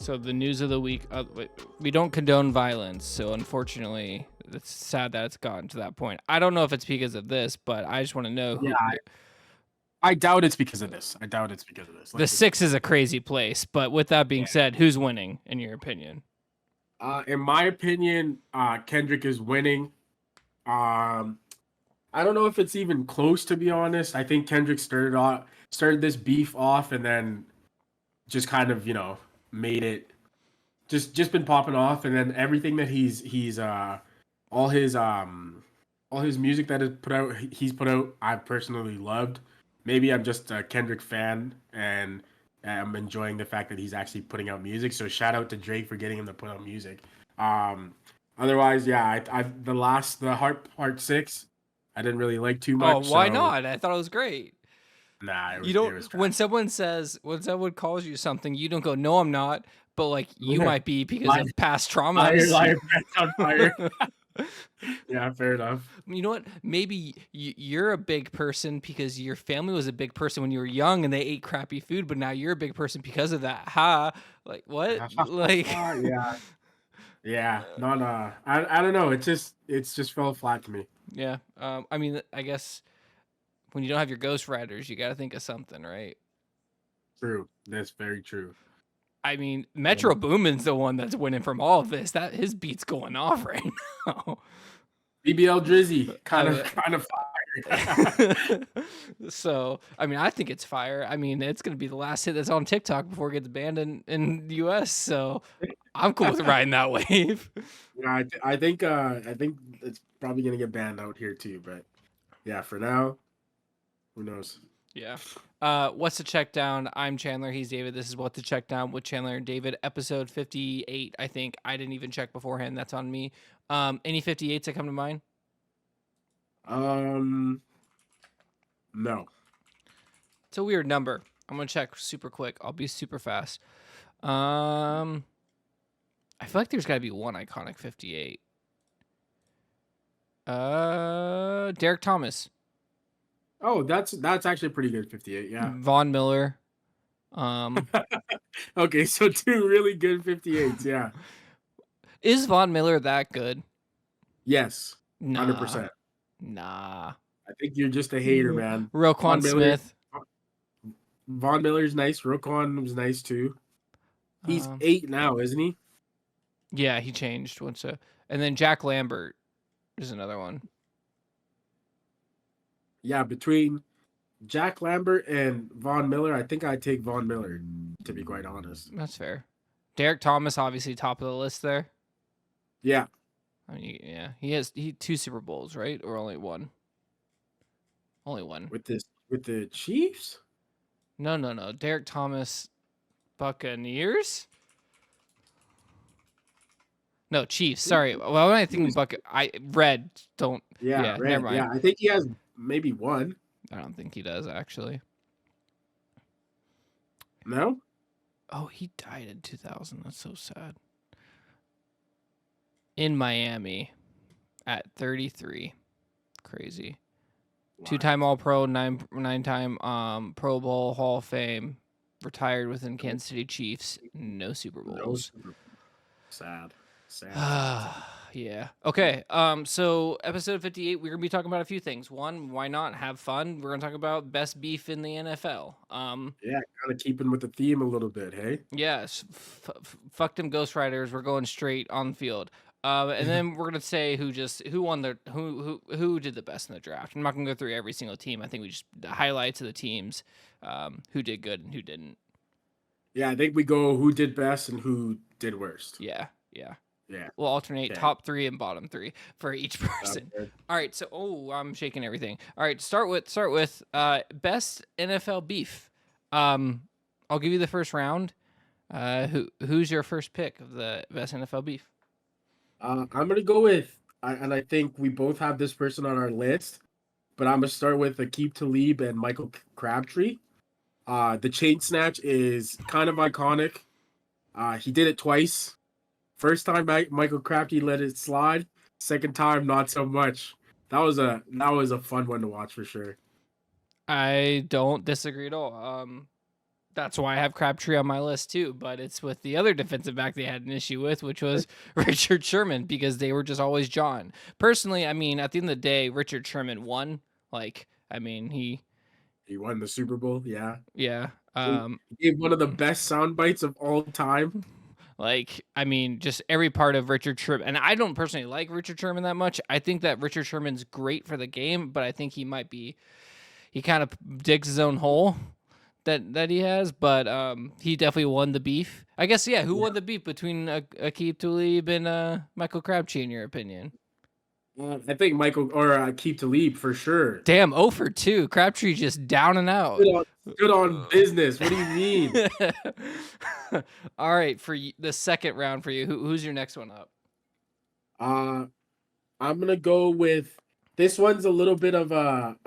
So the news of the week, we don't condone violence, so unfortunately, it's sad that it's gotten to that point. I don't know if it's because of this, but I just want to know Yeah, I doubt it's because of this. The six is a crazy place, but with that being said, who's winning in your opinion? In my opinion, Kendrick is winning. I don't know if it's even close, to be honest. I think Kendrick started this beef off, and then just kind of made it just been popping off, and then everything that he's all his all his music that he's put out, I personally loved. Maybe I'm just a Kendrick fan, and I'm enjoying the fact that he's actually putting out music. So shout out to Drake for getting him to put out music. Um, Otherwise, yeah, the Heart Part 6, I didn't really like too much. Oh, why so, not? I thought it was great. Nah, You don't. When someone calls you something, you don't go, "No, I'm not." But like you might be because of past traumas. Liar, on fire. Yeah, fair enough. You know what? Maybe you're a big person because your family was a big person when you were young and they ate crappy food, but now you're a big person because of that. Like what? Like yeah. Not I don't know. It's just fell flat to me. yeah. I mean, I guess when you don't have your Ghost Riders, you got to think of something, right? True. That's very true. I mean, Metro Boomin's the one that's winning from all of this. That his beat's going off right now. BBL Drizzy, kind of fire. So, I mean, I think it's fire. I mean, it's gonna be the last hit that's on TikTok before it gets banned in the US. So, I'm cool with riding that wave. Yeah, I think it's probably gonna get banned out here too. But yeah, for now, who knows? Yeah. What's the check down? I'm Chandler. He's David. This is What to Check Down with Chandler and David, episode 58. I think I didn't even check beforehand. That's on me. Any 58s that come to mind? No. It's a weird number. I'm gonna check super quick. I'll be super fast. I feel like there's got to be one iconic 58. Derek Thomas. Oh, that's actually a pretty good 58. Yeah. Von Miller. Okay, so two really good 58s. Yeah. Is Von Miller that good? Yes. 100%. Nah. I think you're just a hater, man. Roquan Smith. Von Miller's nice. Roquan was nice too. He's 8 now, isn't he? Yeah, he changed once. And then Jack Lambert is another one. Yeah, between Jack Lambert and Von Miller, I think I'd take Von Miller, to be quite honest. That's fair. Derek Thomas, obviously top of the list there. Yeah. I mean, yeah, he has 2 Super Bowls, right? Or only one? Only one. With the Chiefs? No. Derek Thomas, Buccaneers? No, Chiefs. Sorry. Well, when I think Red don't. Yeah, Red, never mind. Yeah, I think he has maybe one. I don't think he does, actually. No? Oh, he died in 2000. That's so sad. In Miami at 33. Crazy. Wow. 2-time All-Pro, 9-time Pro Bowl Hall of Fame. Retired within Kansas City Chiefs. No Super Bowls. Sad. Yeah. Okay. So episode 58, we're gonna be talking about a few things. One, why not have fun? We're gonna talk about best beef in the NFL. Yeah, kind of keeping with the theme a little bit, hey? Yes. Fuck them Ghost Riders. We're going straight on the field. And then we're gonna say who did the best in the draft. I'm not gonna go through every single team. I think we just highlights of the teams, who did good and who didn't. Yeah, I think we go who did best and who did worst. Yeah. Yeah. We'll alternate top 3 and bottom 3 for each person. All right. So, I'm shaking everything. All right. Start with best NFL beef. I'll give you the first round. Who's your first pick of the best NFL beef? I'm gonna go with, and I think we both have this person on our list, but I'm gonna start with Aqib Talib and Michael Crabtree. The chain snatch is kind of iconic. He did it twice. First time Michael Crabtree let it slide. Second time, not so much. That was a fun one to watch for sure. I don't disagree at all. That's why I have Crabtree on my list too, but it's with the other defensive back they had an issue with, which was Richard Sherman, because they were just always John. Personally, I mean, at the end of the day, Richard Sherman won. Like, I mean, He won the Super Bowl. Yeah. yeah. He gave one of the best sound bites of all time. Like, I mean, just every part of Richard Sherman. And I don't personally like Richard Sherman that much. I think that Richard Sherman's great for the game, but I think he kind of digs his own hole that he has. But he definitely won the beef. I guess, yeah, who won the beef between Aqib Talib and Michael Crabtree, in your opinion? I think Michael or Aqib Talib for sure. Damn, 0 for 2. Crabtree just down and out. Good on business. What do you mean? All right, for the second round for you, who's your next one up? I'm gonna go with this one's a little bit of a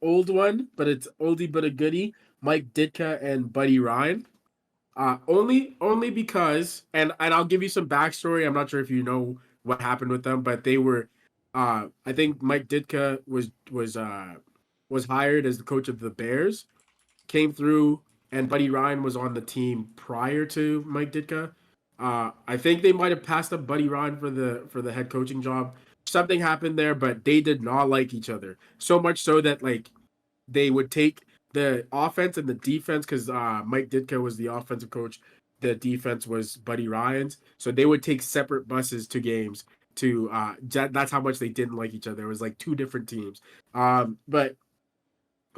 old one, but it's oldie but a goodie. Mike Ditka and Buddy Ryan. Only because and I'll give you some backstory. I'm not sure if you know what happened with them, but they were I think Mike Ditka was hired as the coach of the Bears, came through, and Buddy Ryan was on the team prior to Mike Ditka. I think they might have passed up Buddy Ryan for the head coaching job. Something happened there, but they did not like each other. So much so that like they would take the offense and the defense, because Mike Ditka was the offensive coach. The defense was Buddy Ryan's. So they would take separate buses to games to that's how much they didn't like each other. It was like two different teams. But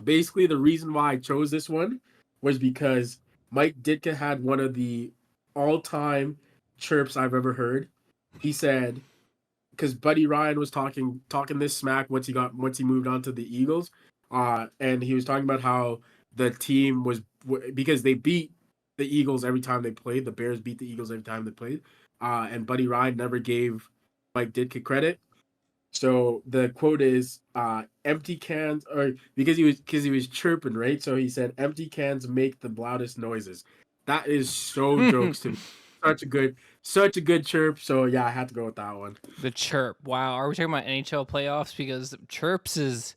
basically the reason why I chose this one was because Mike Ditka had one of the all-time chirps I've ever heard. He said, because Buddy Ryan was talking this smack once he moved on to the Eagles, and he was talking about how the team was because they beat the Eagles every time they played. The Bears beat the Eagles every time they played, and Buddy Ryan never gave Mike Ditka credit. So the quote is, "Empty cans," or because he was chirping, right? So he said, "Empty cans make the loudest noises." That is so jokes to me. Such a good chirp. So yeah, I had to go with that one. The chirp. Wow. Are we talking about NHL playoffs? Because chirps is,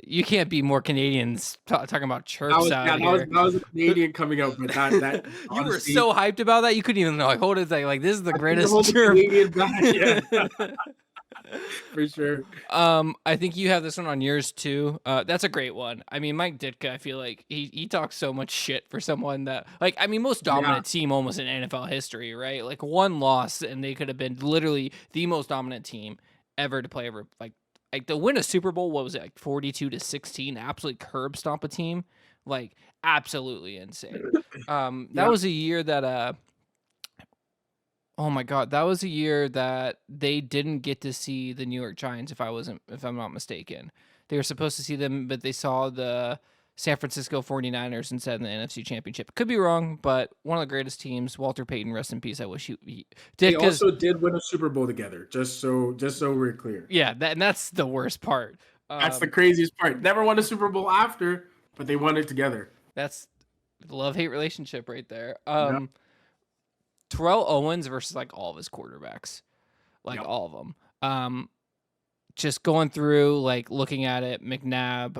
you can't be more Canadians talking about chirps out here. That was a Canadian coming out, but that you honestly, were so hyped about that you couldn't even like hold it. Like this is the greatest chirp. For sure. I think you have this one on yours too. That's a great one. I mean, Mike Ditka, I feel like he talks so much shit for someone that, like, I mean, most dominant team almost in NFL history, right? Like one loss and they could have been literally the most dominant team ever to play ever. Like to win a Super Bowl, what was it, like 42-16? Absolutely curb stomp a team, like absolutely insane. That was a year that oh my God, that was a year that they didn't get to see the New York Giants, if I'm not mistaken. They were supposed to see them, but they saw the San Francisco 49ers instead in the NFC Championship. Could be wrong, but one of the greatest teams. Walter Payton, rest in peace. I wish he did. They also did win a Super Bowl together, just so we're clear. Yeah, and that's the worst part. That's the craziest part. Never won a Super Bowl after, but they won it together. That's the love-hate relationship right there. Terrell Owens versus like all of his quarterbacks, like all of them. Just going through, like looking at it, McNabb.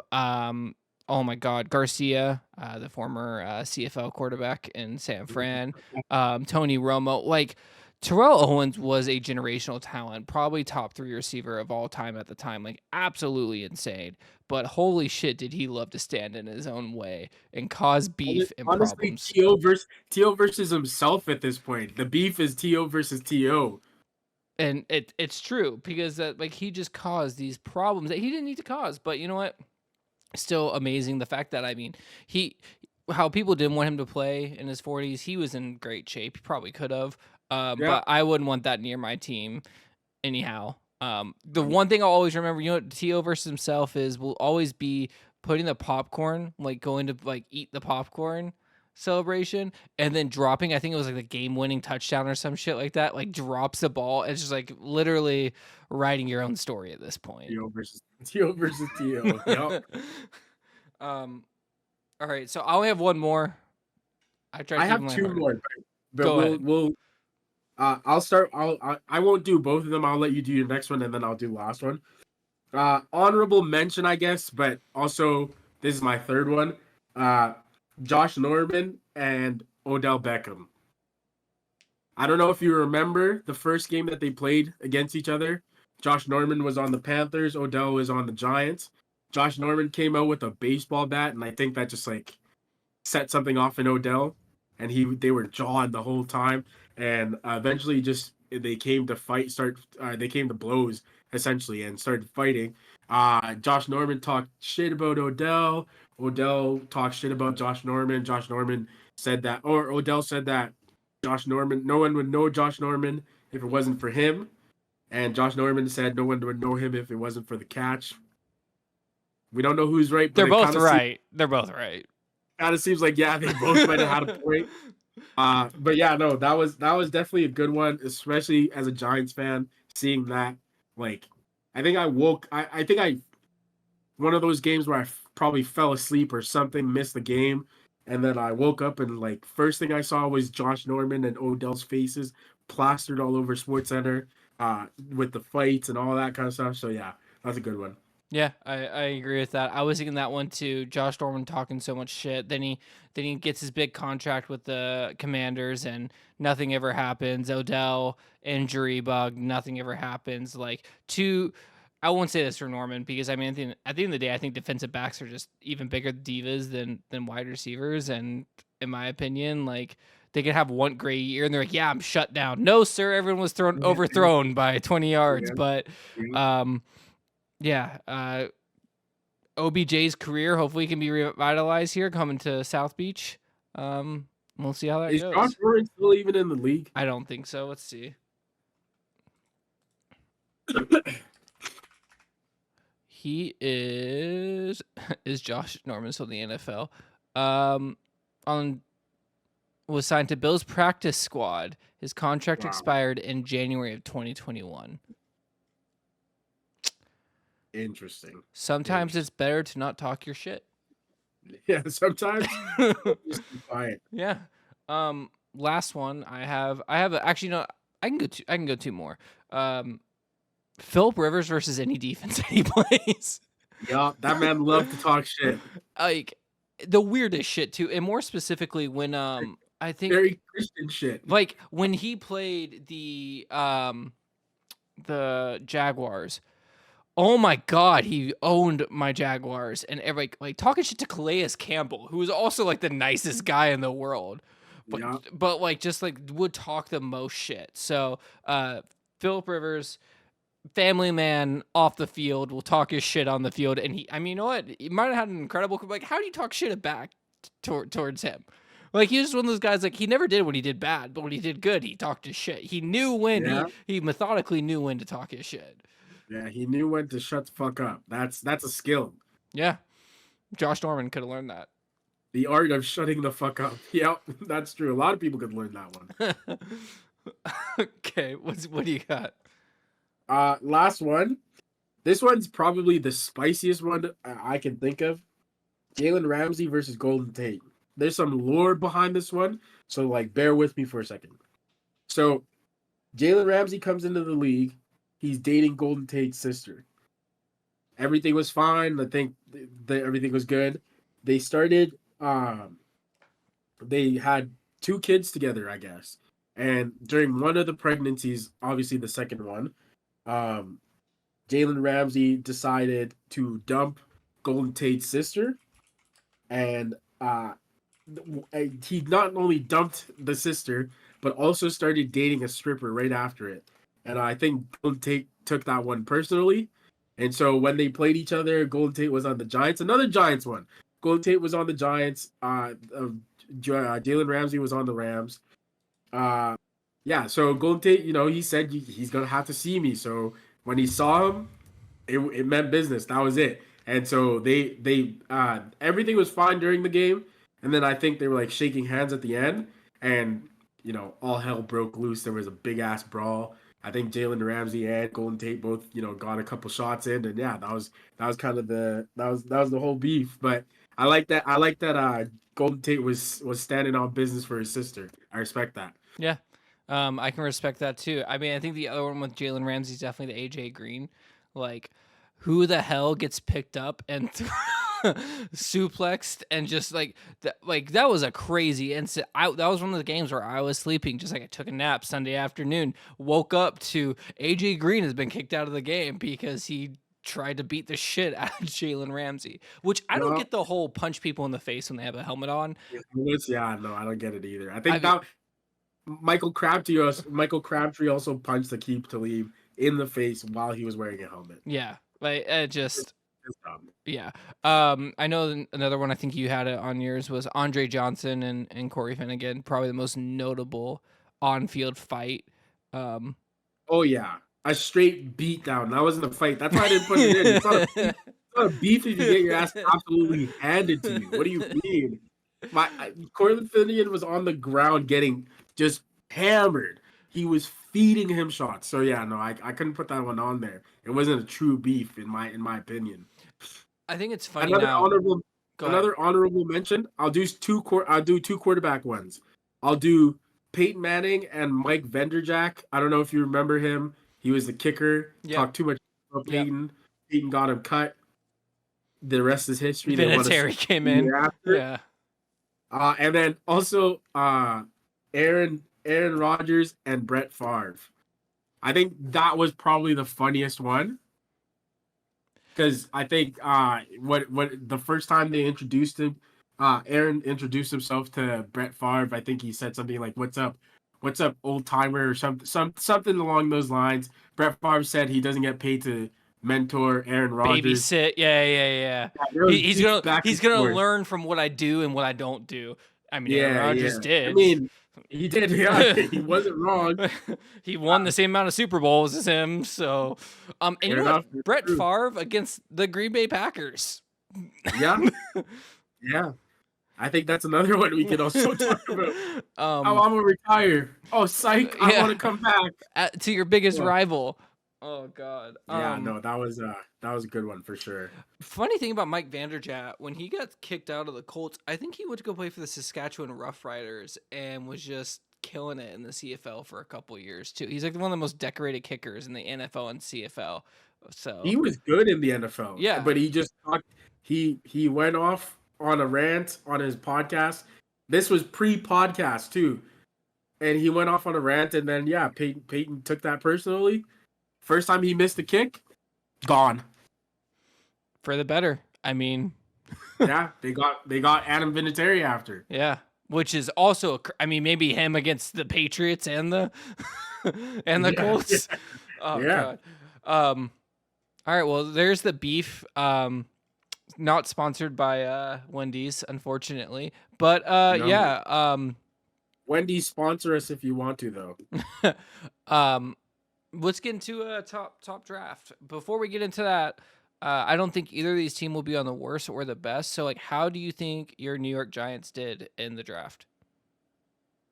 Oh my God, Garcia, the former CFL quarterback in San Fran. Tony Romo. Like Terrell Owens was a generational talent, probably top 3 receiver of all time at the time. Like absolutely insane. But holy shit, did he love to stand in his own way and cause beef and problems. T.O. versus himself at this point. The beef is T.O. versus T.O. And it's true because like he just caused these problems that he didn't need to cause. But you know what? Still amazing the fact that, I mean, how people didn't want him to play in his 40s. He was in great shape. He probably could have. But I wouldn't want that near my team anyhow. The one thing I'll always remember, you know what T.O. versus himself will always be putting the popcorn, like going to like eat the popcorn celebration and then dropping, I think it was like the game-winning touchdown or some shit like that, like drops the ball. It's just like literally writing your own story at this point. T.O. versus T.O. Yep. All right, so I only have one more. I have two more, but we'll I'll start. I won't do both of them. I'll let you do your next one, and then I'll do the last one. Honorable mention, I guess, but also this is my third one. Josh Norman and Odell Beckham. I don't know if you remember the first game that they played against each other. Josh Norman was on the Panthers, Odell was on the Giants. Josh Norman came out with a baseball bat, and I think that just like set something off in Odell, and they were jawing the whole time, and eventually just they came to fight. They came to blows essentially and started fighting. Josh Norman talked shit about Odell. Odell talked shit about Josh Norman. Josh Norman said that, or Odell said that Josh Norman, no one would know Josh Norman if it wasn't for him, and Josh Norman said no one would know him if it wasn't for the catch. We don't know who's right, but They're both right. They're both right. Kind of seems like yeah, they both might have had a point. But yeah, no, that was definitely a good one, especially as a Giants fan, seeing that. Like, I think I one of those games where I probably fell asleep or something, missed the game, and then I woke up and like first thing I saw was Josh Norman and Odell's faces plastered all over SportsCenter, with the fights and all that kind of stuff. So yeah, that's a good one. Yeah, I agree with that. I was thinking that one too. Josh Norman talking so much shit. Then he gets his big contract with the Commanders and nothing ever happens. Odell injury bug, nothing ever happens. Like I won't say this for Norman because I mean at the end of the day I think defensive backs are just even bigger divas than wide receivers, and in my opinion, like they could have one great year and they're like, yeah, I'm shut down. No, sir, everyone was overthrown by 20 yards, Yeah. but Yeah. yeah, OBJ's career hopefully can be revitalized here coming to South Beach. We'll see how that Is goes. Josh Norman still even in the league? I don't think so. Let's see. He is Josh Norman still in the NFL? Was signed to Bills practice squad. His contract expired in January of 2021. Interesting. Sometimes it's better to not talk your shit. Yeah, sometimes just be quiet. Yeah. Last one I have actually no, I can go two more. Philip Rivers versus any defense that he plays. Yeah, that man loved to talk shit. Like the weirdest shit too, and more specifically when I think Very Christian shit. like when he played the Jaguars. Oh my God, he owned my Jaguars, and like talking shit to Calais Campbell, who was also like the nicest guy in the world, but like just like would talk the most shit. So Philip Rivers, family man off the field, will talk his shit on the field, and you know what? He might have had an incredible like. How do you talk shit back towards him? Like he was just one of those guys. Like he never did when he did bad, but when he did good, he talked his shit. He knew when he methodically knew when to talk his shit. Yeah, he knew when to shut the fuck up. That's a skill. Yeah, Josh Norman could have learned that. The art of shutting the fuck up. Yeah, that's true. A lot of people could learn that one. Okay, what do you got? Last one. This one's probably the spiciest one I can think of. Jalen Ramsey versus Golden Tate. There's some lore behind this one, so like bear with me for a second. So Jalen Ramsey comes into the league. He's dating Golden Tate's sister. Everything was fine. I think everything was good. They started. They had 2 kids together, I guess. And during one of the pregnancies, obviously the second one, Jalen Ramsey decided to dump Golden Tate's sister, and he not only dumped the sister, but also started dating a stripper right after it. And I think Golden Tate took that one personally. And so when they played each other, Golden Tate was on the Giants. Another Giants one. Golden Tate was on the Giants. Jalen Ramsey was on the Rams. Yeah, so Golden Tate, he said he's going to have to see me. So when he saw him, it meant business. That was it. And so they everything was fine during the game. And then I think they were like shaking hands at the end. And, all hell broke loose. There was a big ass brawl. I think Jalen Ramsey and Golden Tate both, got a couple shots in, and yeah, that was kind of that was the whole beef. But I like that. Golden Tate was standing on business for his sister. I respect that. Yeah, I can respect that too. I mean, I think the other one with Jalen Ramsey is definitely the AJ Green. Like, who the hell gets picked up and suplexed and just like that was a crazy instant. That was one of the games where I was sleeping, just like I took a nap Sunday afternoon, woke up to AJ Green has been kicked out of the game because he tried to beat the shit out of Jalen Ramsey, which I don't No, get the whole punch people in the face when they have a helmet on. yeah, no, I don't get it either. I I think that Michael Crabtree also punched Aqib Talib in the face while he was wearing a helmet. yeah, like it just It's dumb. yeah. I know another one I think you had it on yours was Andre Johnson and Corey Finnegan, probably the most notable on-field fight. Oh yeah, a straight beat down. That wasn't a fight. That's why I didn't put it in. It's not a beef. It's not a beef if you get your ass absolutely handed to you. What do you mean? Corey Finnegan was on the ground getting just hammered. He was feeding him shots. So yeah, no, I couldn't put that one on there. It wasn't a true beef in my opinion. I think it's funny Another now. honorable Go ahead. another honorable mention. I'll do two quarterback ones. I'll do Peyton Manning and Mike Vanderjagt. I don't know if you remember him. He was the kicker. Yep. Talked too much about Yep. Peyton. Peyton got him cut. The rest is history. They won a Vinatieri came in. year after. Yeah. And then also Aaron Rodgers and Brett Favre. I think that was probably the funniest one. Because I think what the first time they introduced him, Aaron introduced himself to Brett Favre. I think he said something like "What's up, old timer?" or something along those lines. Brett Favre said he doesn't get paid to mentor Aaron Rodgers. Babysit. Yeah. He's gonna learn from what I do and what I don't do. I mean, Aaron Rodgers did. I mean, he did. Yeah, he wasn't wrong. He won the same amount of Super Bowls as him. So, and you know what? Brett Favre against the Green Bay Packers. Yeah, yeah. I think that's another one we can also talk about. I'm gonna retire. Oh, psych! I want to come back to your biggest rival. Oh God. Yeah, no, that was a good one for sure. Funny thing about Mike Vanderjagt, when he got kicked out of the Colts, I think he went to go play for the Saskatchewan Roughriders and was just killing it in the CFL for a couple years too. He's like one of the most decorated kickers in the NFL and CFL. So he was good in the NFL. Yeah, but he just he went off on a rant on his podcast. This was pre-podcast too, and he went off on a rant, and then Peyton took that personally. First time he missed a kick, gone. For the better. I mean, yeah, they got Adam Vinatieri after. Yeah, which is also maybe him against the Patriots and the Colts. Yeah. Oh God. All right, well, there's the beef. Not sponsored by Wendy's, unfortunately, but no. Yeah. Wendy's, sponsor us if you want to, though. Let's get into a top draft. Before we get into that, I don't think either of these teams will be on the worst or the best. So, like, how do you think your New York Giants did in the draft?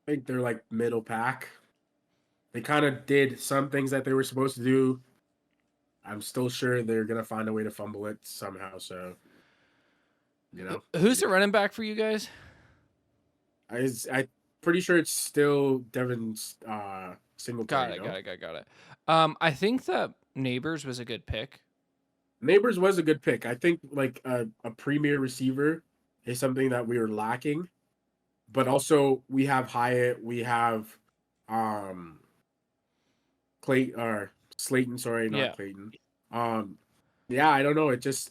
I think they're like middle pack. They kind of did some things that they were supposed to do. I'm still sure they're gonna find a way to fumble it somehow. So, who's the running back for you guys? I'm pretty sure it's still Devin's Singletary. Got it. I think that Neighbors was a good pick. Neighbors was a good pick. I think like a premier receiver is something that we were lacking, but also we have Hyatt, we have Slayton. Sorry, not Clayton. I don't know. It's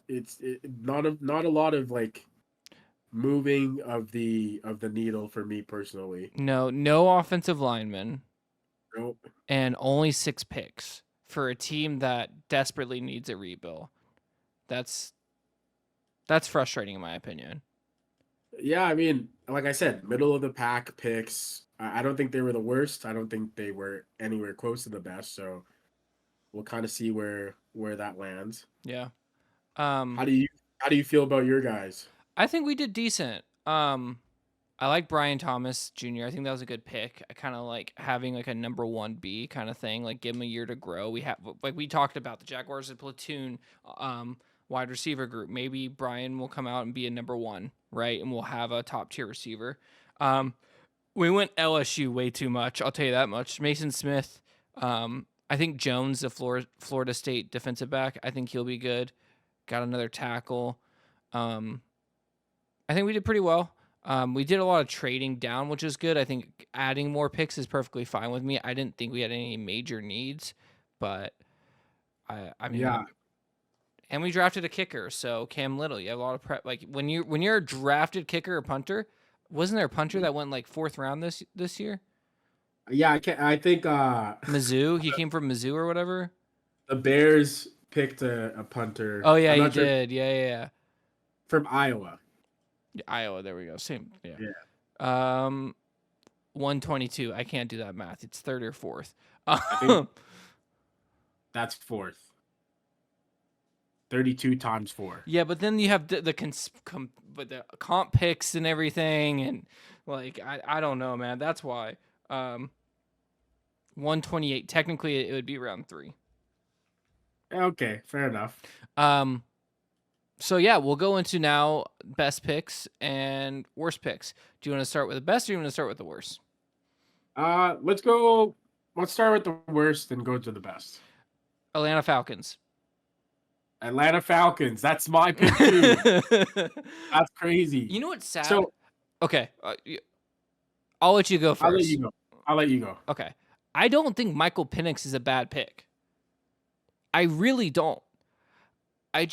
not a lot of like moving of the needle for me personally. No offensive linemen. Nope. And only 6 picks for a team that desperately needs a rebuild. That's frustrating in my opinion. Yeah, I mean, like I said, middle of the pack picks. I don't think they were the worst. I don't think they were anywhere close to the best. So we'll kind of see where that lands. Yeah. How do you feel about your guys? I think we did decent. I like Brian Thomas Jr. I think that was a good pick. I kind of like having like a number 1B kind of thing, like give him a year to grow. We have, like we talked about, the Jaguars' platoon wide receiver group. Maybe Brian will come out and be a number 1, right? And we'll have a top tier receiver. We went LSU way too much. I'll tell you that much. Mason Smith. I think Jones, the Florida State defensive back, I think he'll be good. Got another tackle. Um, I think we did pretty well. We did a lot of trading down, which is good. I think adding more picks is perfectly fine with me. I didn't think we had any major needs, but I mean, Yeah, and we drafted a kicker, so Cam Little. You have a lot of prep. Like when you're a drafted kicker or punter, wasn't there a punter that went like fourth round this year? yeah. I think Mizzou. He came from Mizzou or whatever. the Bears picked a punter. Oh yeah, I'm he not sure, did. Yeah. from Iowa. Yeah, Iowa. There we go. Same. Yeah. Yeah, 122. I can't do that math. It's third or fourth. I think that's fourth. 32 times 4. Yeah, but then you have but the comp picks and everything, and like I don't know, man. That's why 128. Technically, it would be round 3. Okay, fair enough. So yeah, we'll go into now best picks and worst picks. Do you want to start with the best, or do you want to start with the worst? Let's go. Let's start with the worst and go to the best. Atlanta Falcons. Atlanta Falcons. That's my pick too. That's crazy. You know what's sad? So okay, I'll let you go first. I'll let you go. Okay, I don't think Michael Penix is a bad pick. I really don't. I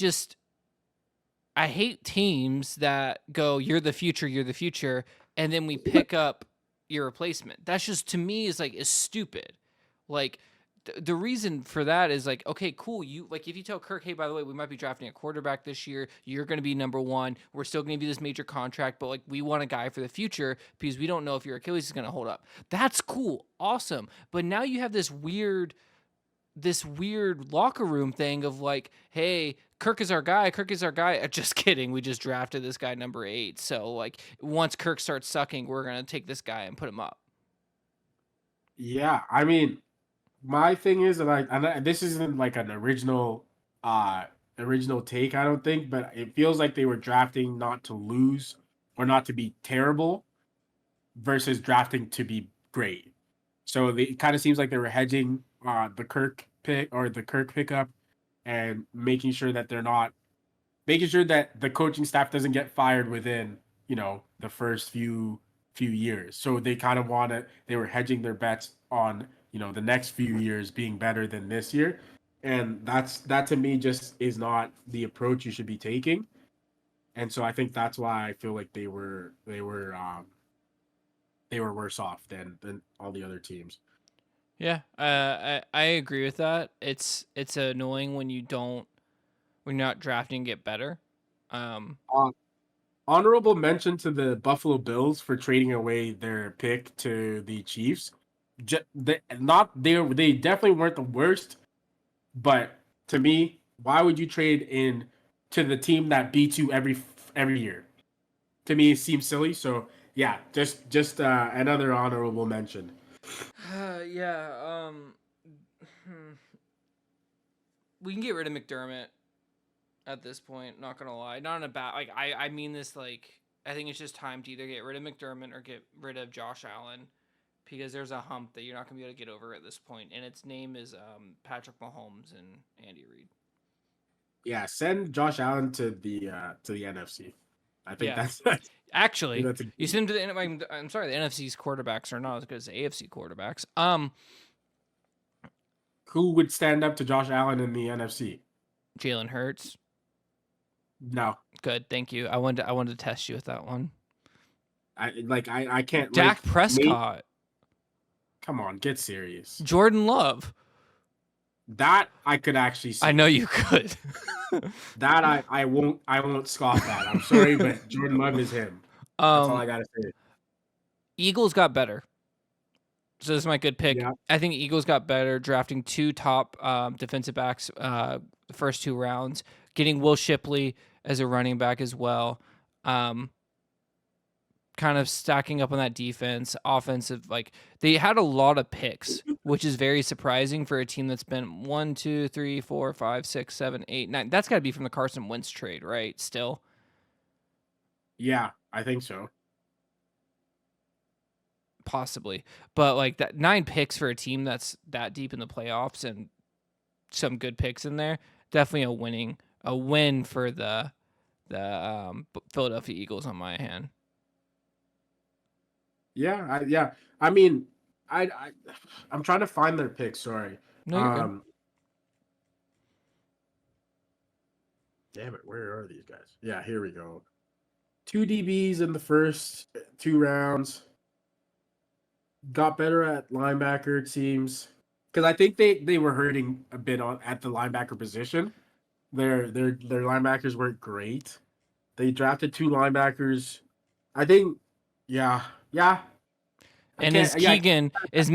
hate teams that go, you're the future, and then we pick up your replacement. That's just, to me, is stupid. Like, the reason for that is like, okay, cool. If you tell Kirk, hey, by the way, we might be drafting a quarterback this year. You're going to be number 1. We're still going to be this major contract, but we want a guy for the future because we don't know if your Achilles is going to hold up. That's cool. Awesome. But now you have this weird locker room thing of like, hey, Kirk is our guy. Just kidding. We just drafted this guy number 8. So once Kirk starts sucking, we're going to take this guy and put him up. Yeah, I mean, my thing is that this isn't like an original take, I don't think, but it feels like they were drafting not to lose or not to be terrible versus drafting to be great. So it kind of seems like they were hedging the Kirk pick or the Kirk pickup and making sure that the coaching staff doesn't get fired within, the first few years. So they kind of they were hedging their bets on, the next few years being better than this year. And that to me just is not the approach you should be taking. And so I think that's why I feel like they were worse off than all the other teams. Yeah, I agree with that. It's annoying when you're not drafting get better. Honorable mention to the Buffalo Bills for trading away their pick to the Chiefs. They definitely weren't the worst, but to me, why would you trade in to the team that beats you every year? To me, it seems silly. So yeah, just another honorable mention. Yeah. We can get rid of McDermott at this point. Not gonna lie, not in a bad. I mean this I think it's just time to either get rid of McDermott or get rid of Josh Allen, because there's a hump that you're not gonna be able to get over at this point, and its name is Patrick Mahomes and Andy Reid. Yeah, send Josh Allen to the NFC. I think that's actually you send him to the. I'm sorry, the NFC's quarterbacks are not as good as the AFC quarterbacks. Who would stand up to Josh Allen in the NFC? Jalen Hurts. No. Good, thank you. I wanted to test you with that one. I can't. Dak Prescott. Come on, get serious. Jordan Love. That I could actually see. I know you could. That I won't scoff at. I'm sorry, but Jordan Love is him. That's all I gotta say. Eagles got better. So this is my good pick. Yeah. I think Eagles got better, drafting 2 top defensive backs the first 2 rounds, getting Will Shipley as a running back as well. Kind of stacking up on that defense, offensive. They had a lot of picks, which is very surprising for a team that's been 1, 2, 3, 4, 5, 6, 7, 8, 9. That's got to be from the Carson Wentz trade, right? Still. Yeah, I think so. Possibly, but that 9 picks for a team that's that deep in the playoffs and some good picks in there, definitely a win for the Philadelphia Eagles on my hand. Yeah. I mean, I'm trying to find their picks. Sorry. No, you're good. Damn it, where are these guys? Yeah, here we go. 2 DBs in the first 2 rounds. Got better at linebacker, it seems. Because I think they were hurting a bit at the linebacker position. Their linebackers weren't great. They drafted 2 linebackers. I think, yeah. I And can't. Yeah, is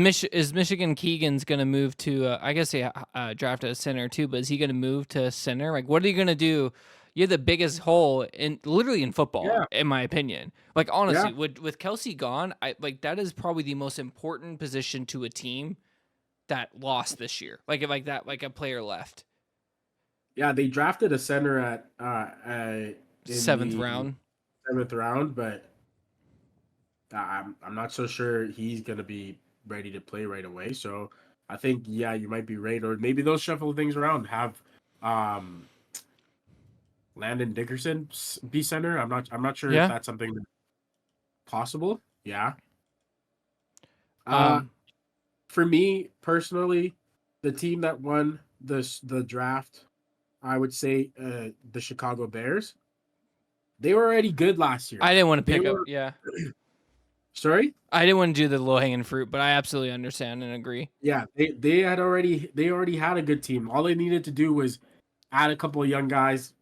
Michigan Keegan's gonna move to? I guess he drafted a center too, but is he gonna move to center? Like, what are you gonna do? You have the biggest hole literally in football, yeah, in my opinion. Like honestly, yeah, with Kelsey gone, I like that is probably the most important position to a team that lost this year. Like a player left. yeah. They drafted a center in Seventh the round. 7th round, but I'm not so sure he's gonna be ready to play right away. So I think you might be right, or maybe they'll shuffle things around. Have um Landon Dickerson be center. I'm not sure if Yeah. that's something possible. Yeah. Uh, Um. for me personally, the team that won the draft, I would say the Chicago Bears. They were already good last year. I didn't want to They pick up. were Yeah. sorry. I didn't want to do the low hanging fruit, but I absolutely understand and agree. Yeah, they already had a good team. All they needed to do was add a couple of young guys.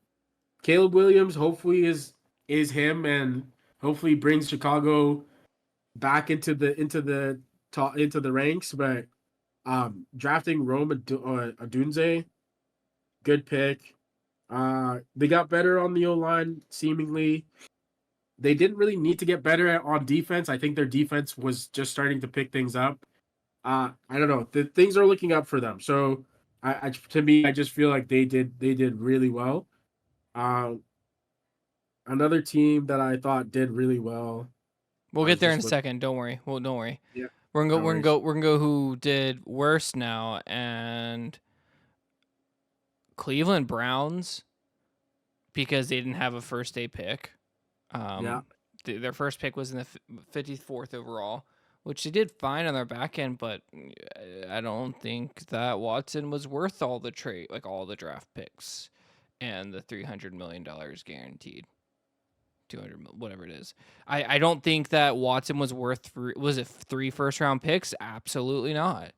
Caleb Williams hopefully is him, and hopefully brings Chicago back into the ranks. But drafting Rome Odunze, good pick. They got better on the O line seemingly. They didn't really need to get better on defense. I think their defense was just starting to pick things up. I don't know. Things are looking up for them. So to me, I just feel like they did really well. Uh, another team that I thought did really well. We'll I get was there in just a looking. second. Don't worry. Well, don't worry. Yeah, We're gonna go. no We're gonna worries. go. We're gonna go. Who did worse now? And Cleveland Browns because they didn't have a first day pick. Yeah, Their first pick was in the 54th overall, which they did fine on their back end, but I don't think that Watson was worth all the all the draft picks and the $300 million guaranteed. 200 whatever it is. I don't think that Watson was worth was it 3 first round picks? Absolutely not.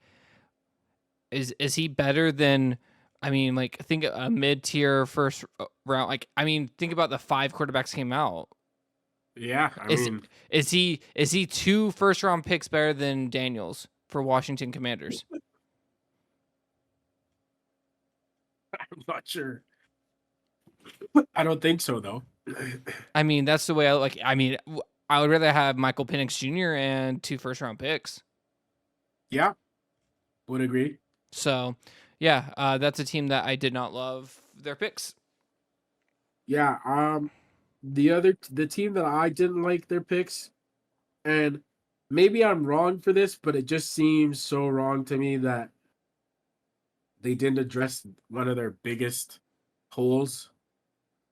Is he better than I mean like think a mid-tier first round like I mean think about the 5 quarterbacks came out. yeah. I Is mean, is he 2 first round picks better than Daniels for Washington Commanders? I'm not sure. I don't think so though. I mean that's the way I like I mean I would rather have Michael Penix Jr. and 2 first round picks. Yeah, would agree. So, yeah, that's a team that I did not love their picks. Yeah. The team that I didn't like their picks, and maybe I'm wrong for this, but it just seems so wrong to me that they didn't address one of their biggest holes.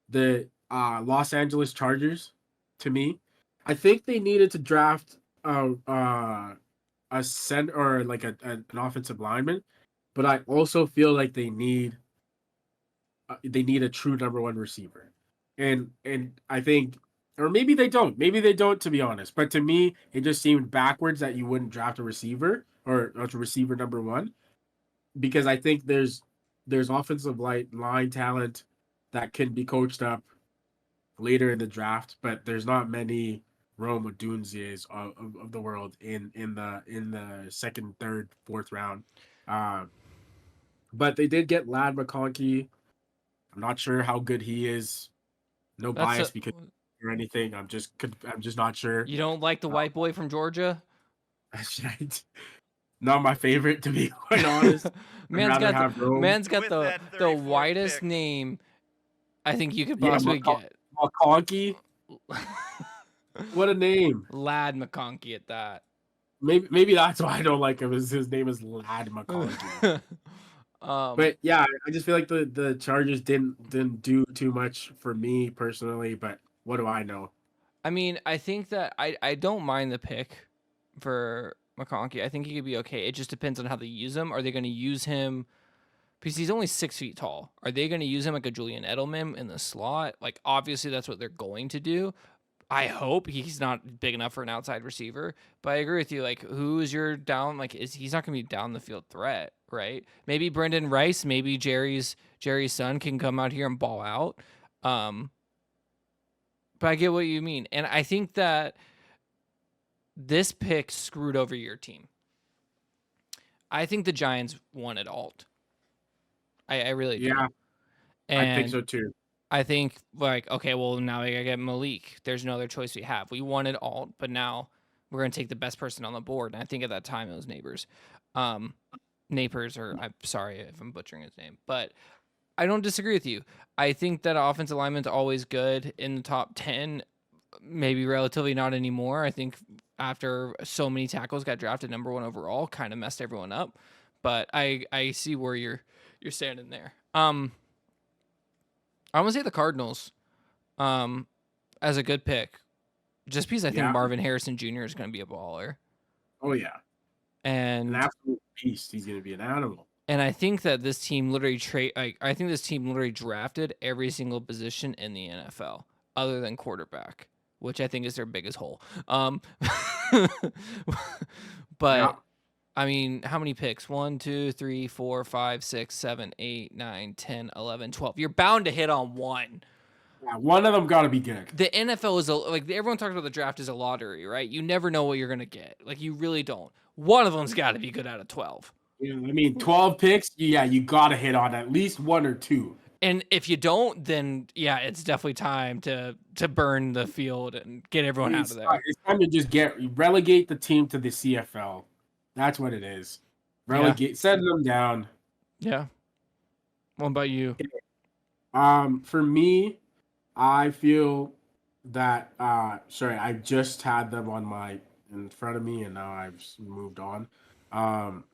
The Los Angeles Chargers, to me, I think they needed to draft a center or like an offensive lineman, but I also feel like they need a true number one receiver, and I think, or maybe they don't, to be honest. But to me, it just seemed backwards that you wouldn't draft a receiver or a receiver number one, because I think there's offensive line talent that can be coached up later in the draft, but there's not many Rome Odunzes of the world in the second, third, fourth round. Uh, but they did get Lad McConkey. I'm not sure how good he is. No That's a bias because or anything. I'm just not sure. You don't like the white boy from Georgia? Not my favorite, to be quite honest. I'd rather have Rome. man's got With the that the 34th widest pick. name I think you could Yeah, possibly get. McConkey. What a name. Lad McConkey at that. Maybe that's why I don't like him. Is his name is Lad McConkey. Um, But yeah, I just feel like the Chargers didn't do too much for me personally. But what do I know? I mean, I think that I don't mind the pick for McConkey. I think he could be okay. It just depends on how they use him. Are they going to use him because he's only 6 feet tall? Are they going to use him like a Julian Edelman in the slot? Like, obviously, that's what they're going to do. I hope he's not big enough for an outside receiver, but I agree with you. Like, who is your down? Like, he's not going to be down the field threat, right? Maybe Brendan Rice, maybe Jerry's son can come out here and ball out. Um, but I get what you mean, and I think that this pick screwed over your team. I think the Giants wanted Alt. I really do, Yeah, I think and so too. I think like, okay, well now we gotta get Malik. There's no other choice we have. We wanted Alt, but now we're gonna take the best person on the board. And I think at that time it was Neighbors, Napers, or I'm sorry if I'm butchering his name, but I don't disagree with you. I think that offensive lineman's always good in the top 10, maybe relatively not anymore. I think after so many tackles got drafted number 1 overall, kind of messed everyone up. But I see where you're standing there. I'm gonna say the Cardinals, um, as a good pick, just because I think Yeah. Marvin Harrison Jr. is gonna be a baller, Oh yeah, an and absolute beast. He's gonna be an animal. I think that this team literally I think this team literally drafted every single position in the NFL other than quarterback, which I think is their biggest hole. Yeah. But I mean, how many picks? 1, 2, 3, 4, 5, 6, 7, 8, 9, 10, 11, 12. You're bound to hit on one. Yeah, one of them got to be good. The NFL is like everyone talks about the draft as a lottery, right? You never know what you're gonna get. Like you really don't. One of them's got to be good out of 12. Yeah, I mean, 12 picks. Yeah, you got to hit on at least one or two. And if you don't, then yeah, it's definitely time to burn the field and get everyone out of there. It's time to just relegate the team to the CFL. That's what it is. Relegate, send them down. Yeah. What about you? For me, I feel that sorry, I just had them on my in front of me and now I've moved on. Um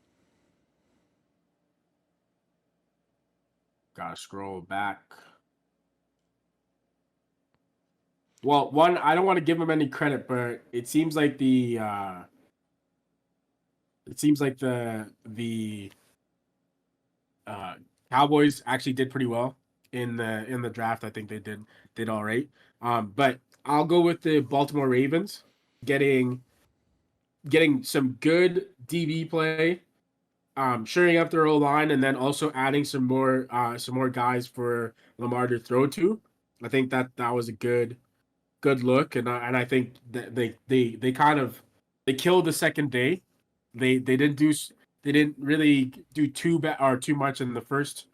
Gotta scroll back. Well, one, I don't want to give them any credit, but it seems like the uh Cowboys actually did pretty well in the draft. I think they did all right. But I'll go with the Baltimore Ravens getting some good DB play, shoring up their O line, and then also adding some more guys for Lamar to throw to. I think that was a good look, and I think that they kind of they killed the second day. They didn't really do too bad or too much in the first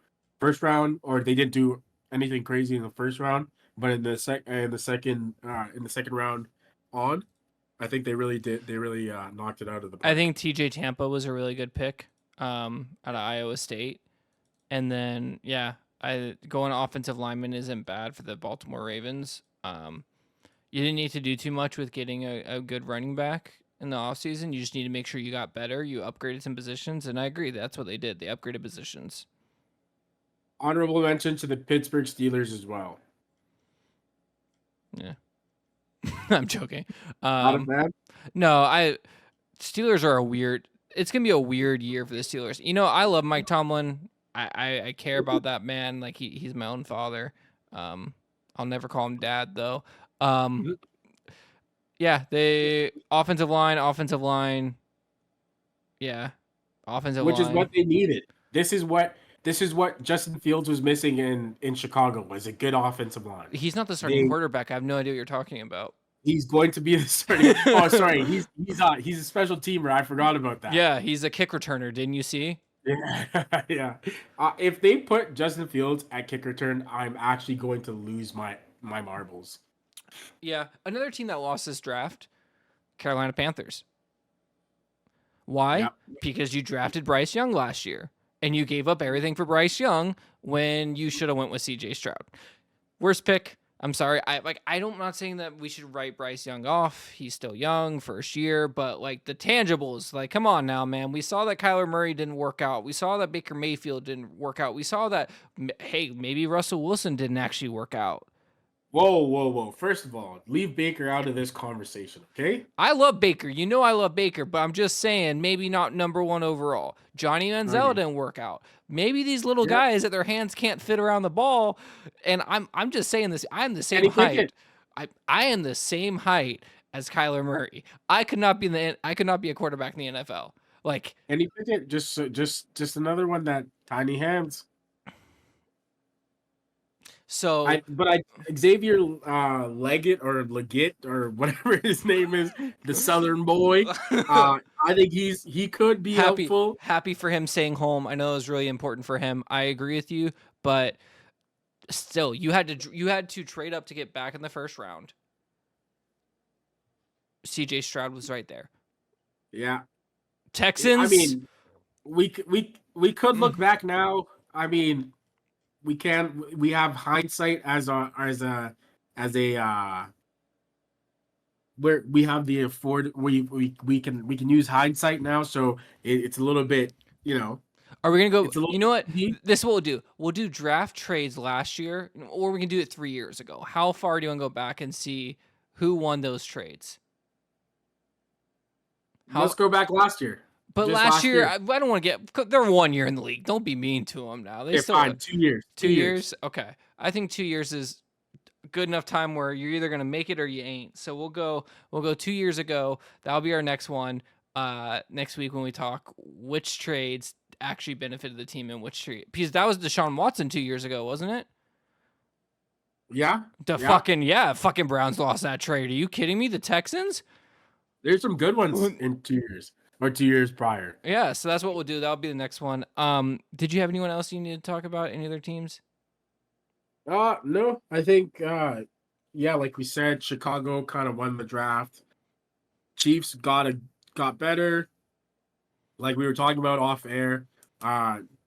round, or they didn't do anything crazy in the first round. But in the second round on, I think they really did. They really knocked it out of the park. I think TJ Tampa was a really good pick out of Iowa State. And then yeah, going offensive lineman isn't bad for the Baltimore Ravens. You didn't need to do too much with getting a good running back in the offseason. You just need to make sure you got better. You upgraded some positions, and I agree. That's what they did. They upgraded positions. Honorable mention to the Pittsburgh Steelers as well. Yeah. I'm joking. Not a bad. No, Steelers are it's going to be a weird year for the Steelers. You know, I love Mike Tomlin. I care about that man. Like he's my own father. I'll never call him dad though. Yeah, they offensive line. Yeah, offensive Which line. is what they needed. This is what Justin Fields was missing in Chicago was a good offensive line. He's not the starting quarterback. I have no idea what you're talking about. He's going to be the starting. Oh, sorry. He's a special teamer. I forgot about that. Yeah, he's a kick returner. Didn't you see? Yeah, yeah. If they put Justin Fields at kick return, I'm actually going to lose my marbles. Yeah, another team that lost this draft, Carolina Panthers. Why? Yep. Because you drafted Bryce Young last year, and you gave up everything for Bryce Young when you should have went with C.J. Stroud. Worst pick. I'm sorry. I'm not saying that we should write Bryce Young off. He's still young, first year, but like the tangibles, like come on now, man. We saw that Kyler Murray didn't work out. We saw that Baker Mayfield didn't work out. We saw that hey, maybe Russell Wilson didn't actually work out. Whoa. First of all, leave Baker out of this conversation, okay? I love Baker. You know I love Baker, but I'm just saying maybe not number one overall. Johnny Manziel Okay. didn't work out. Maybe these little Yeah. guys that their hands can't fit around the ball. And I'm just saying this. I'm the same Kenny height. Pickett. I am the same height as Kyler Murray. I could not be a quarterback in the NFL. Like Kenny Pickett, just another one that tiny hands. so. Xavier Leggett or Leggett or whatever his name is, the Southern boy. I think he could be helpful. Happy for him staying home. I know it was really important for him. I agree with you, but still, you had to trade up to get back in the first round. CJ Stroud was right there. Yeah, Texans. I mean, we could look back now. I mean, we can. We have hindsight where we have the we can use hindsight now. So it's a little bit, are we gonna go? it's a little. You know what? Deep. This is what we'll do. We'll do draft trades last year, or we can do it 3 years ago. How far do you want to go back and see who won those trades? Let's go back last year. But Just last year, I don't want to get. They're 1 year in the league. Don't be mean to them now. They still fine. 2 years. 2 years. Okay, I think 2 years is good enough time where you're either gonna make it or you ain't. So we'll go 2 years ago. That'll be our next one. Next week when we talk which trades actually benefited the team and which trade, because that was Deshaun Watson 2 years ago, wasn't it? Yeah. Fucking Browns lost that trade. Are you kidding me? The Texans? There's some good ones in 2 years or 2 years prior. Yeah, so that's what we'll do. That'll be the next one. Did you have anyone else you need to talk about? Any other teams? No, I think like we said, Chicago kind of won the draft. Chiefs got better. Like we were talking about off air.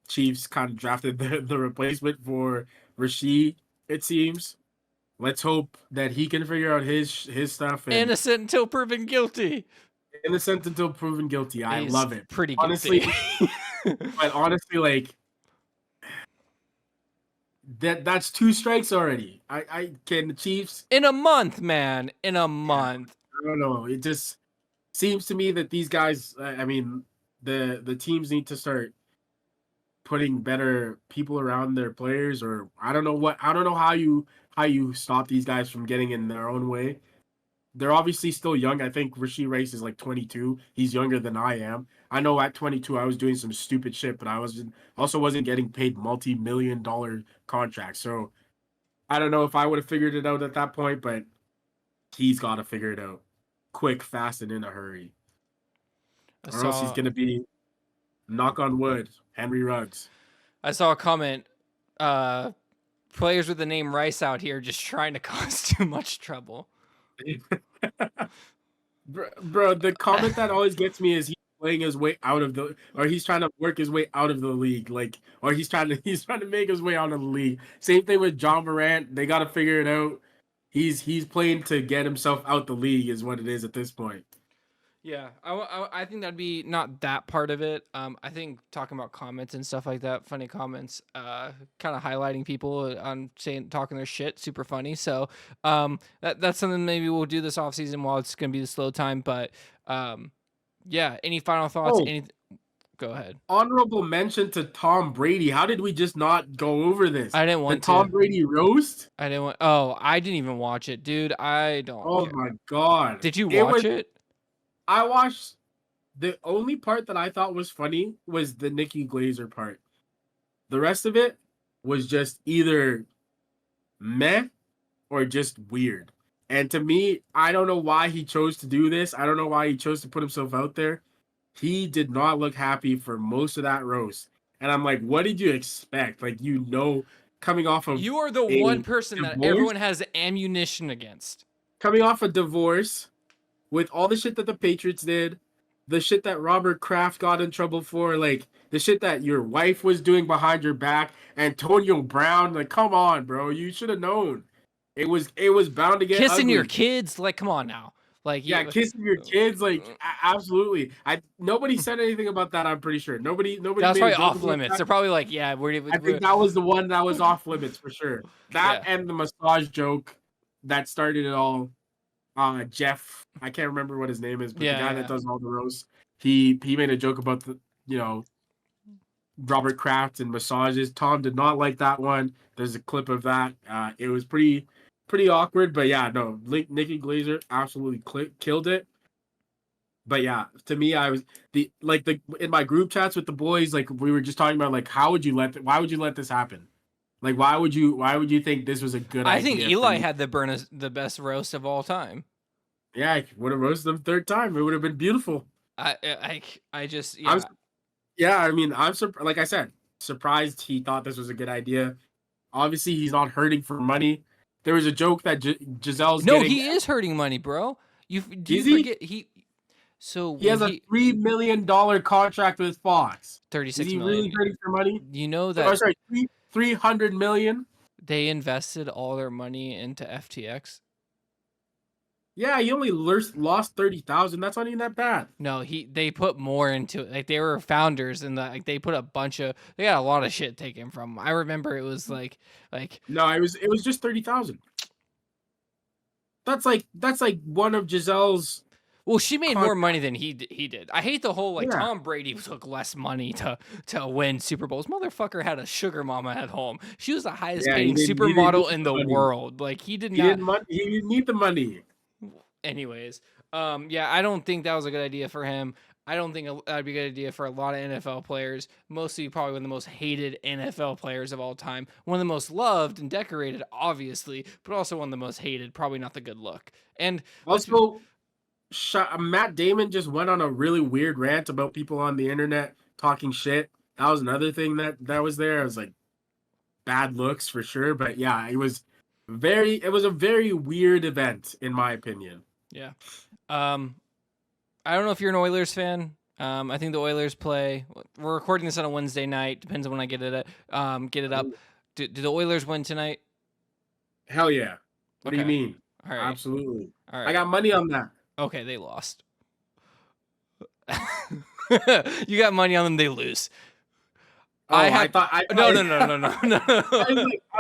Chiefs kind of drafted the replacement for Rasheed, it seems. Let's hope that he can figure out his stuff. Innocent until proven guilty. Innocent until proven guilty. I love it. Pretty honestly. guilty. But honestly, like that's 2 strikes already. I can the Chiefs in a month, man. In a month. I don't know. It just seems to me that these guys. I mean, the teams need to start putting better people around their players, or I don't know how you stop these guys from getting in their own way. They're obviously still young. I think Rasheed Rice is like 22. He's younger than I am. I know at 22 I was doing some stupid shit, but I wasn't getting paid multi-million-dollar contracts. So I don't know if I would have figured it out at that point, but he's got to figure it out quick, fast, and in a hurry. Or else he's gonna be, knock on wood, Henry Ruggs. I saw a comment. Players with the name Rice out here just trying to cause too much trouble. Bro, the comment that always gets me is he's playing his way out of he's trying to work his way out of the league, or he's trying to make his way out of the league. Same thing with John Morant. They got to figure it out. He's playing to get himself out the league, is what it is at this point. Yeah, I think that'd be not that part of it. I think talking about comments and stuff like that, funny comments, kind of highlighting people on talking their shit, super funny. So that's something maybe we'll do this offseason while it's going to be the slow time. But yeah, any final thoughts? Go ahead. Honorable mention to Tom Brady. How did we just not go over this? I didn't want the Tom Brady roast. I didn't want. Oh, I didn't even watch it, dude. I don't. Oh care. My god! Did you watch it? I watched. The only part that I thought was funny was the Nikki Glazer part. The rest of it was just either meh or just weird. And to me, I don't know why he chose to do this. I don't know why he chose to put himself out there. He did not look happy for most of that roast. And I'm like, what did you expect? Like, coming off of... You are the one person that everyone has ammunition against. Coming off a divorce, with all the shit that the Patriots did, the shit that Robert Kraft got in trouble for, like, the shit that your wife was doing behind your back, Antonio Brown, like, come on, bro. You should have known. It was bound to get Kissing ugly. your kids, like, come on now. Like, Yeah, kissing your kids, like absolutely. Nobody said anything about that. I'm pretty sure nobody that was made a probably joke off about limits. that. They're probably like, yeah, I think that was the one that was off limits for sure. That yeah. and the massage joke that started it all. Jeff, I can't remember what his name is, but the guy that does all the roasts, he made a joke about the Robert Kraft and massages. Tom did not like that one. There's a clip of that. It was pretty awkward, but yeah, no, Nikki Glazer absolutely killed it. But yeah, to me, I was in my group chats with the boys, like we were just talking about, like why would you let this happen? Like why would you think this was a good idea? I think Eli had the best roast of all time. Yeah, I would have roasted him third time. It would have been beautiful. I just yeah. I mean, like I said, surprised he thought this was a good idea. Obviously, he's not hurting for money. There was a joke that Giselle's getting. He is hurting money, bro. You forget he? So he has a $3 million contract with Fox. 36 is he million. really hurting for money? You know that? Oh, sorry, 300 million. They invested all their money into FTX. Yeah, he only lost 30,000. That's not even that bad. No, they put more into it. Like they were founders, and they put they got a lot of shit taken from them. I remember it was like no, it was just 30,000. That's like one of Giselle's. Well, she made more money than he did. I hate the whole Tom Brady took less money to win Super Bowls. Motherfucker had a sugar mama at home. She was the highest paying supermodel in the world. Like he didn't need the money. Anyways, I don't think that was a good idea for him. I don't think that'd be a good idea for a lot of NFL players. Mostly probably one of the most hated NFL players of all time. One of the most loved and decorated, obviously, but also one of the most hated. Probably not the good look. And also, Matt Damon just went on a really weird rant about people on the internet talking shit. That was another thing that was there. It was like bad looks for sure. But yeah, it was a very weird event in my opinion. Yeah. I don't know if you're an Oilers fan. I think the Oilers play. We're recording this on a Wednesday night. Depends on when I get it up. Do the Oilers win tonight? Hell yeah. What do you mean? All right. Absolutely. All right. I got money on that. Okay, they lost. You got money on them, they lose. No. I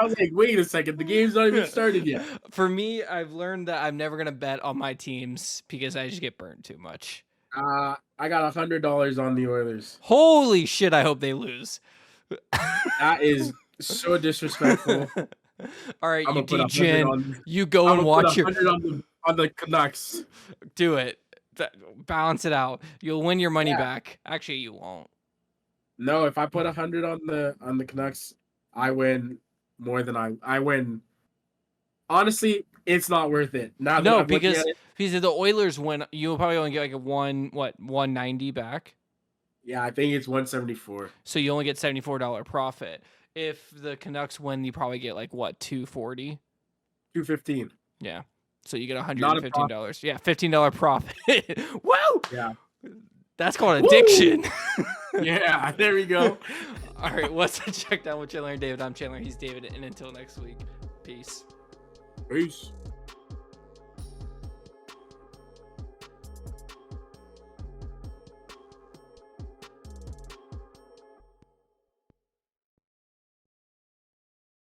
was like, wait a second, the game's not even started yet. For me, I've learned that I'm never gonna bet on my teams because I just get burned too much. I got $100 on the Oilers. Holy shit! I hope they lose. That is so disrespectful. All right, you degen. You go and watch your on the Canucks. Do it. Balance it out. You'll win your money back. Actually, you won't. No, if I put 100 on the Canucks, I win more than I win. Honestly, it's not worth it. No, because if the Oilers win, you'll probably only get like a 190 back. Yeah, I think it's 174. So you only get $74 profit. If the Canucks win, you probably get like what, 240? 215. Yeah. So you get $115. Yeah, $15 profit. Woo! Yeah. That's called addiction. Yeah, there we go. All right, what's the check down with Chandler and David? I'm Chandler. He's David. And until next week, peace. Peace.